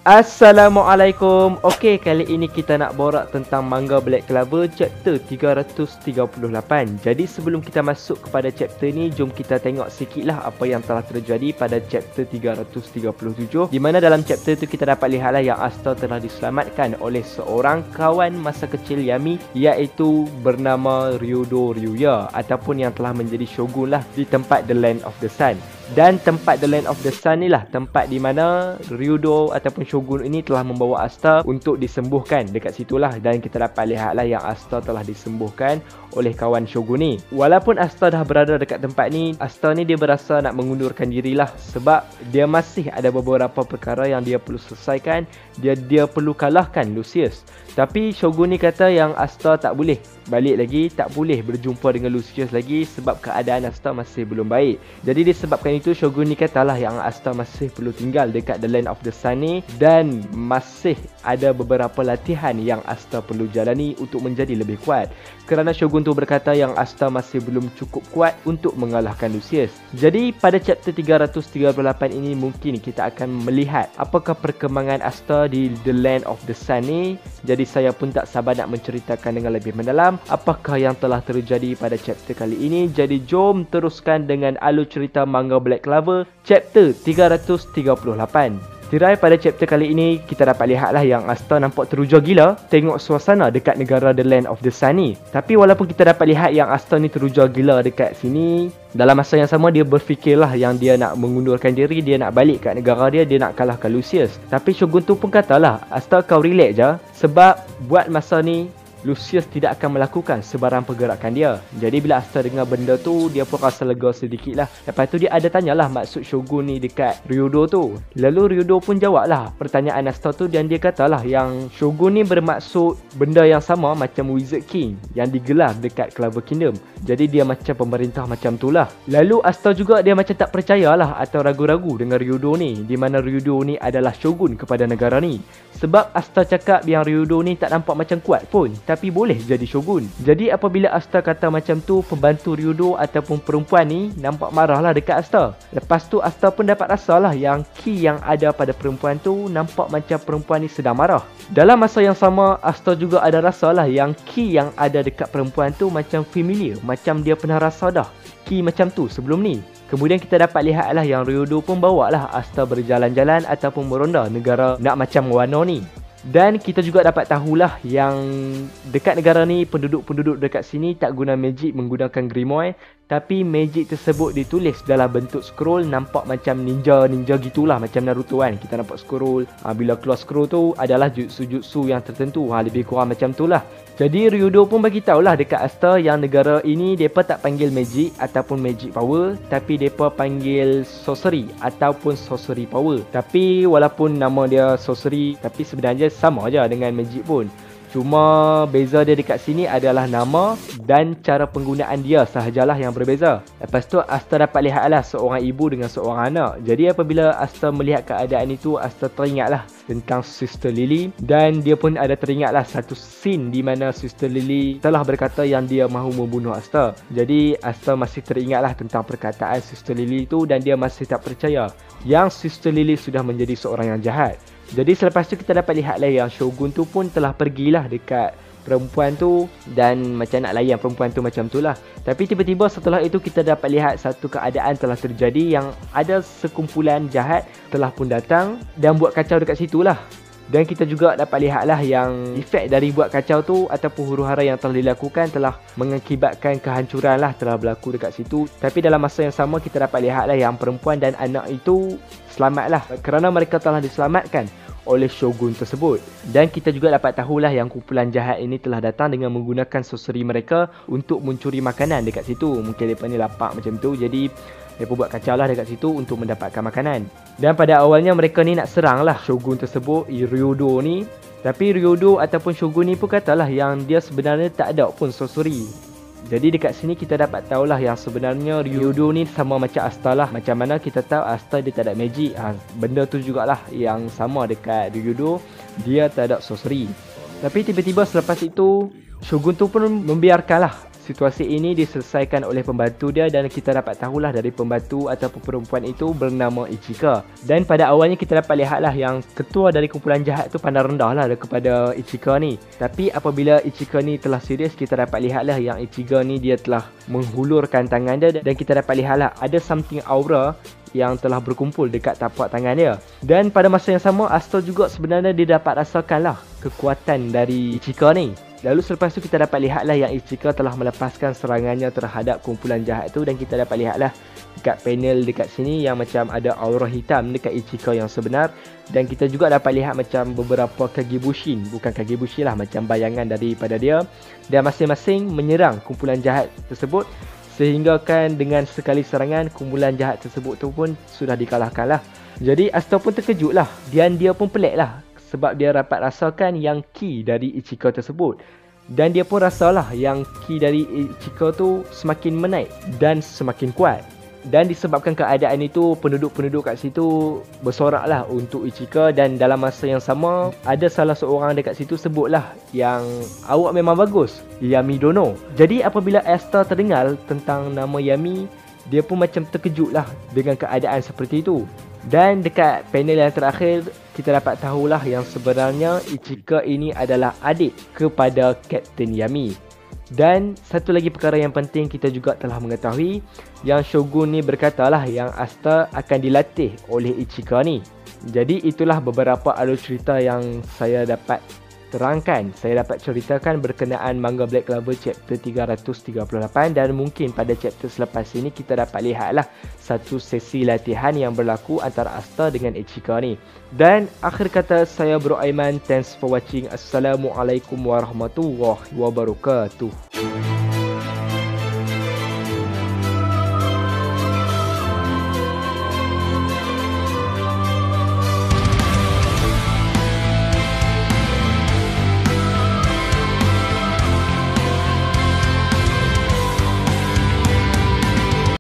Assalamualaikum. Okey, kali ini kita nak borak tentang manga Black Clover chapter 338. Jadi sebelum kita masuk kepada chapter ni, jom kita tengok sikitlah apa yang telah terjadi pada chapter 337, di mana dalam chapter tu kita dapat lihatlah yang Asta telah diselamatkan oleh seorang kawan masa kecil Yami, iaitu bernama Ryudo Ryuya, ataupun yang telah menjadi shogun lah di tempat The Land of the Sun. Dan tempat The Land of the Sun ni lah tempat di mana Ryudo ataupun Shogun ini telah membawa Asta untuk disembuhkan. Dekat situlah dan kita dapat lihatlah yang Asta telah disembuhkan oleh kawan Shogun ni. Walaupun Asta dah berada dekat tempat ni, Asta ni dia berasa nak mengundurkan dirilah sebab dia masih ada beberapa perkara yang dia perlu selesaikan. Dia perlu kalahkan Lucius. Tapi Shogun ni kata yang Asta tak boleh balik lagi, tak boleh berjumpa dengan Lucius lagi sebab keadaan Asta masih belum baik. Jadi disebabkan itu Shogun ni katalah yang Asta masih perlu tinggal dekat The Land of the Sun ni, dan masih ada beberapa latihan yang Asta perlu jalani untuk menjadi lebih kuat. Kerana Shogun tu berkata yang Asta masih belum cukup kuat untuk mengalahkan Lucius. Jadi pada chapter 338 ini mungkin kita akan melihat apakah perkembangan Asta di The Land of the Sun ni. Jadi saya pun tak sabar nak menceritakan dengan lebih mendalam apakah yang telah terjadi pada chapter kali ini. Jadi jom teruskan dengan alur cerita manga Black Clover chapter 338. Tirai pada chapter kali ini kita dapat lihatlah yang Asta nampak teruja gila tengok suasana dekat negara The Land of the Sun ni. Tapi walaupun kita dapat lihat yang Asta ni teruja gila dekat sini, dalam masa yang sama dia berfikirlah yang dia nak mengundurkan diri, dia nak balik kat negara dia nak kalahkan Lucius. Tapi Shogun tu pun katalah, Asta kau relax je sebab buat masa ni Lucius tidak akan melakukan sebarang pergerakan dia. Jadi bila Asta dengar benda tu, dia pun rasa lega sedikit lah. Lepas tu dia ada tanyalah maksud Shogun ni dekat Ryudo tu. Lalu Ryudo pun jawablah pertanyaan Asta tu, dan dia katalah yang Shogun ni bermaksud benda yang sama macam Wizard King yang digelar dekat Clover Kingdom. Jadi dia macam pemerintah macam tu lah. Lalu Asta juga dia macam tak percayalah atau ragu-ragu dengan Ryudo ni, di mana Ryudo ni adalah Shogun kepada negara ni. Sebab Asta cakap yang Ryudo ni tak nampak macam kuat pun, tapi boleh jadi Shogun. Jadi apabila Asta kata macam tu, pembantu Ryudo ataupun perempuan ni nampak marahlah dekat Asta. Lepas tu Asta pun dapat rasalah yang ki yang ada pada perempuan tu nampak macam perempuan ni sedang marah. Dalam masa yang sama, Asta juga ada rasalah yang ki yang ada dekat perempuan tu macam familiar, macam dia pernah rasa dah ki macam tu sebelum ni. Kemudian kita dapat lihatlah yang Ryudo pun bawalah Asta berjalan-jalan ataupun meronda negara nak macam Wano ni. Dan kita juga dapat tahulah yang dekat negara ni penduduk-penduduk dekat sini tak guna magic menggunakan grimoire, tapi magic tersebut ditulis dalam bentuk scroll, nampak macam ninja-ninja gitulah, macam Naruto kan. Kita nampak scroll, bila keluar scroll tu adalah jutsu-jutsu yang tertentu, lebih kurang macam tu lah. Jadi Ryudo pun bagi tahulah dekat Asta yang negara ini depa tak panggil magic ataupun magic power, tapi depa panggil sorcery ataupun sorcery power. Tapi walaupun nama dia sorcery, tapi sebenarnya sama aja dengan magic pun. Cuma beza dia dekat sini adalah nama dan cara penggunaan dia sahajalah yang berbeza. Lepas tu Asta dapat lihatlah seorang ibu dengan seorang anak. Jadi apabila Asta melihat keadaan itu, Asta teringatlah tentang Sister Lily, dan dia pun ada teringatlah satu scene di mana Sister Lily telah berkata yang dia mahu membunuh Asta. Jadi Asta masih teringatlah tentang perkataan Sister Lily itu, dan dia masih tak percaya yang Sister Lily sudah menjadi seorang yang jahat. Jadi selepas tu kita dapat lihatlah yang Shogun tu pun telah pergilah dekat perempuan tu dan macam nak layan perempuan tu macam tu lah. Tapi tiba-tiba setelah itu kita dapat lihat satu keadaan telah terjadi, yang ada sekumpulan jahat telah pun datang dan buat kacau dekat situ lah. Dan kita juga dapat lihatlah yang efek dari buat kacau tu ataupun huru-hara yang telah dilakukan telah mengakibatkan kehancuran lah telah berlaku dekat situ. Tapi dalam masa yang sama kita dapat lihatlah yang perempuan dan anak itu selamatlah kerana mereka telah diselamatkan oleh Shogun tersebut. Dan kita juga dapat tahulah yang kumpulan jahat ini telah datang dengan menggunakan sorcery mereka untuk mencuri makanan dekat situ. Mungkin mereka ni lapar macam tu, jadi mereka buat kacau lah dekat situ untuk mendapatkan makanan. Dan pada awalnya mereka ni nak serang lah Shogun tersebut, Ryudo ni. Tapi Ryudo ataupun Shogun ni pun katalah yang dia sebenarnya tak ada pun sorcery. Jadi dekat sini kita dapat tahulah yang sebenarnya Ryudo ni sama macam Asta lah. Macam mana kita tahu Asta dia tak ada magic, benda tu jugalah yang sama dekat Ryudo, dia tak ada sorcery. Tapi tiba-tiba selepas itu Shogun tu pun membiarkanlah situasi ini diselesaikan oleh pembantu dia dan kita dapat tahulah dari pembantu ataupun perempuan itu bernama Ichika. Dan pada awalnya kita dapat lihatlah yang ketua dari kumpulan jahat tu pandang rendah lah kepada Ichika ni. Tapi apabila Ichika ni telah serius, kita dapat lihatlah yang Ichigo ni dia telah menghulurkan tangan dia dan kita dapat lihatlah ada something aura yang telah berkumpul dekat tapak tangan dia. Dan pada masa yang sama, Asta juga sebenarnya dia dapat rasakanlah kekuatan dari Ichika ni. Lalu selepas tu kita dapat lihatlah yang Ichika telah melepaskan serangannya terhadap kumpulan jahat tu dan kita dapat lihatlah dekat panel dekat sini yang macam ada aura hitam dekat Ichika yang sebenar. Dan kita juga dapat lihat macam beberapa Kagebushin, bukan Kagebushin lah, macam bayangan daripada dia. Dan masing-masing menyerang kumpulan jahat tersebut. Sehingga kan dengan sekali serangan, kumpulan jahat tersebut tu pun sudah dikalahkan lah. Jadi Asta pun terkejut lah. Dan dia pun pelik lah. Sebab dia dapat rasakan yang ki dari Ichika tersebut. Dan dia pun rasalah yang ki dari Ichika tu semakin menaik dan semakin kuat. Dan disebabkan keadaan itu, penduduk-penduduk kat situ bersoraklah untuk Ichika. Dan dalam masa yang sama, ada salah seorang dekat situ sebutlah yang awak memang bagus, Yami Dono. Jadi apabila Asta terdengar tentang nama Yami, dia pun macam terkejutlah dengan keadaan seperti itu. Dan dekat panel yang terakhir, kita dapat tahulah yang sebenarnya Ichika ini adalah adik kepada Kapten Yami. Dan satu lagi perkara yang penting, kita juga telah mengetahui yang Shogun ni berkatalah yang Asta akan dilatih oleh Ichika ni. Jadi itulah beberapa alur cerita yang saya dapat terangkan, saya dapat ceritakan berkenaan manga Black Clover chapter 338. Dan mungkin pada chapter selepas ini kita dapat lihatlah satu sesi latihan yang berlaku antara Asta dengan Ichika ni. Dan akhir kata, saya Bro Aiman. Thanks for watching. Assalamualaikum warahmatullahi wabarakatuh.